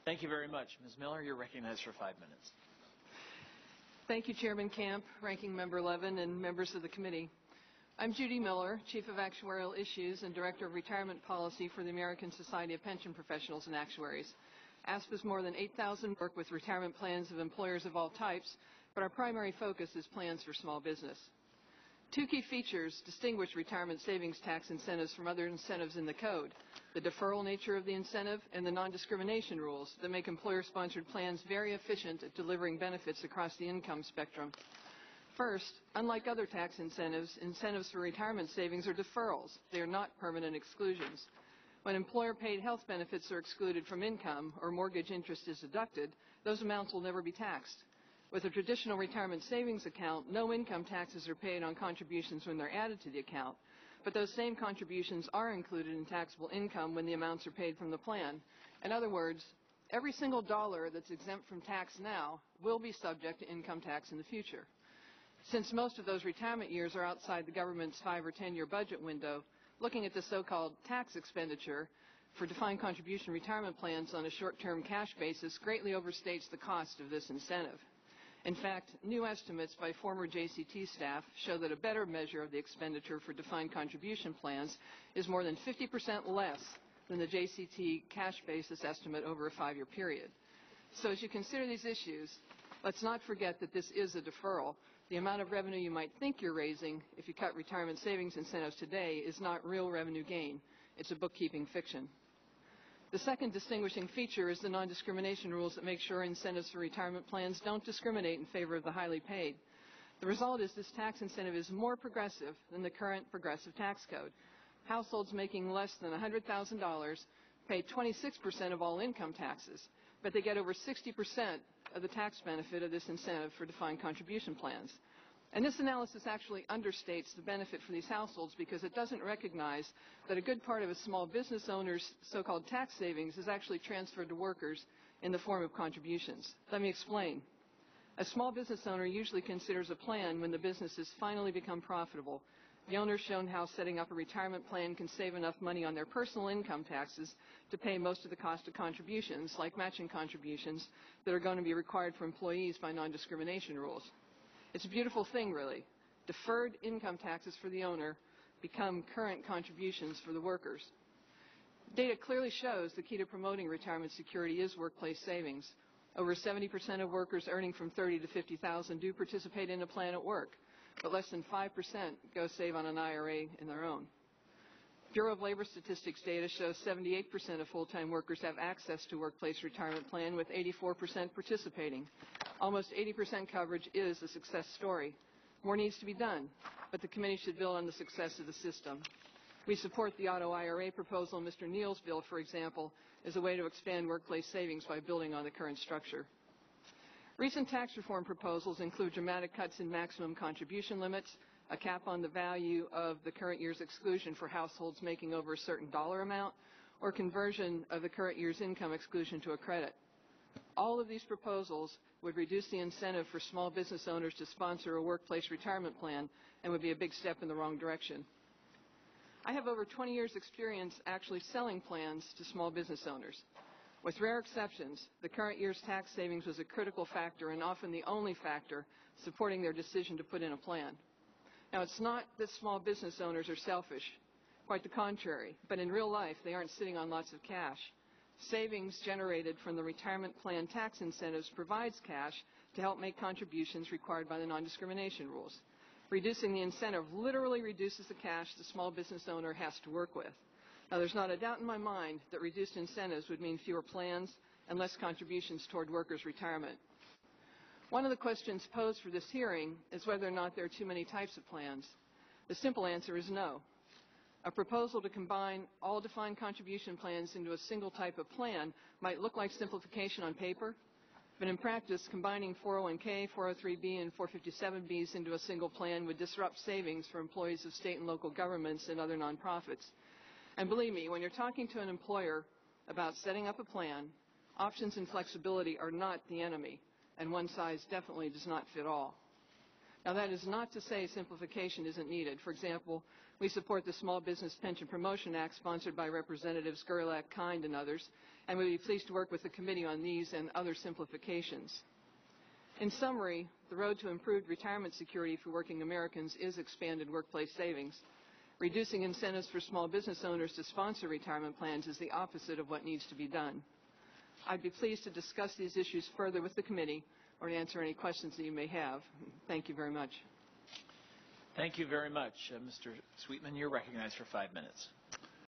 Thank you very much. Ms. Miller, you're recognized for 5 minutes. Thank you, Chairman Camp, Ranking Member Levin, and members of the committee. I'm Judy Miller, Chief of Actuarial Issues and Director of Retirement Policy for the American Society of Pension Professionals and Actuaries. ASPPA's more than 8,000 work with retirement plans of employers of all types, but our primary focus is plans for small business. Two key features distinguish retirement savings tax incentives from other incentives in the Code: the deferral nature of the incentive and the non-discrimination rules that make employer-sponsored plans very efficient at delivering benefits across the income spectrum. First, unlike other tax incentives, incentives for retirement savings are deferrals. They are not permanent exclusions. When employer-paid health benefits are excluded from income or mortgage interest is deducted, those amounts will never be taxed. With a traditional retirement savings account, no income taxes are paid on contributions when they're added to the account, but those same contributions are included in taxable income when the amounts are paid from the plan. In other words, every single dollar that's exempt from tax now will be subject to income tax in the future. Since most of those retirement years are outside the government's 5 or 10-year budget window, looking at the so-called tax expenditure for defined contribution retirement plans on a short-term cash basis greatly overstates the cost of this incentive. In fact, new estimates by former JCT staff show that a better measure of the expenditure for defined contribution plans is more than 50% less than the JCT cash basis estimate over a 5-year period. So as you consider these issues, let's not forget that this is a deferral. The amount of revenue you might think you're raising if you cut retirement savings incentives today is not real revenue gain. It's a bookkeeping fiction. The second distinguishing feature is the non-discrimination rules that make sure incentives for retirement plans don't discriminate in favor of the highly paid. The result is this tax incentive is more progressive than the current progressive tax code. Households making less than $100,000 pay 26% of all income taxes, but they get over 60% of the tax benefit of this incentive for defined contribution plans. And this analysis actually understates the benefit for these households because it doesn't recognize that a good part of a small business owner's so-called tax savings is actually transferred to workers in the form of contributions. Let me explain. A small business owner usually considers a plan when the business has finally become profitable. The owner's shown how setting up a retirement plan can save enough money on their personal income taxes to pay most of the cost of contributions, like matching contributions, that are going to be required for employees by non-discrimination rules. It's a beautiful thing, really. Deferred income taxes for the owner become current contributions for the workers. Data clearly shows the key to promoting retirement security is workplace savings. Over 70% of workers earning from $30,000 to $50,000 do participate in a plan at work, but less than 5% go save on an IRA in their own. Bureau of Labor Statistics data shows 78% of full-time workers have access to workplace retirement plan, with 84% participating. Almost 80% coverage is a success story. More needs to be done, but the committee should build on the success of the system. We support the auto IRA proposal in Mr. Neal's bill, for example, as a way to expand workplace savings by building on the current structure. Recent tax reform proposals include dramatic cuts in maximum contribution limits, a cap on the value of the current year's exclusion for households making over a certain dollar amount, or conversion of the current year's income exclusion to a credit. All of these proposals would reduce the incentive for small business owners to sponsor a workplace retirement plan and would be a big step in the wrong direction. I have over 20 years' experience actually selling plans to small business owners. With rare exceptions, the current year's tax savings was a critical factor and often the only factor supporting their decision to put in a plan. Now, it's not that small business owners are selfish, quite the contrary, but in real life they aren't sitting on lots of cash. Savings generated from the retirement plan tax incentives provides cash to help make contributions required by the non-discrimination rules. Reducing the incentive literally reduces the cash the small business owner has to work with. Now, there's not a doubt in my mind that reduced incentives would mean fewer plans and less contributions toward workers' retirement. One of the questions posed for this hearing is whether or not there are too many types of plans. The simple answer is no. A proposal to combine all defined contribution plans into a single type of plan might look like simplification on paper, but in practice, combining 401k, 403b, and 457bs into a single plan would disrupt savings for employees of state and local governments and other nonprofits. And believe me, when you're talking to an employer about setting up a plan, options and flexibility are not the enemy, and one size definitely does not fit all. Now, that is not to say simplification isn't needed. For example, we support the Small Business Pension Promotion Act sponsored by Representatives Gerlach, Kind, and others. and we'd be pleased to work with the committee on these and other simplifications. In summary, the road to improved retirement security for working Americans is expanded workplace savings. Reducing incentives for small business owners to sponsor retirement plans is the opposite of what needs to be done. I'd be pleased to discuss these issues further with the committee or to answer any questions that you may have. Thank you very much. Thank you very much. Mr. Sweetman, you're recognized for 5 minutes.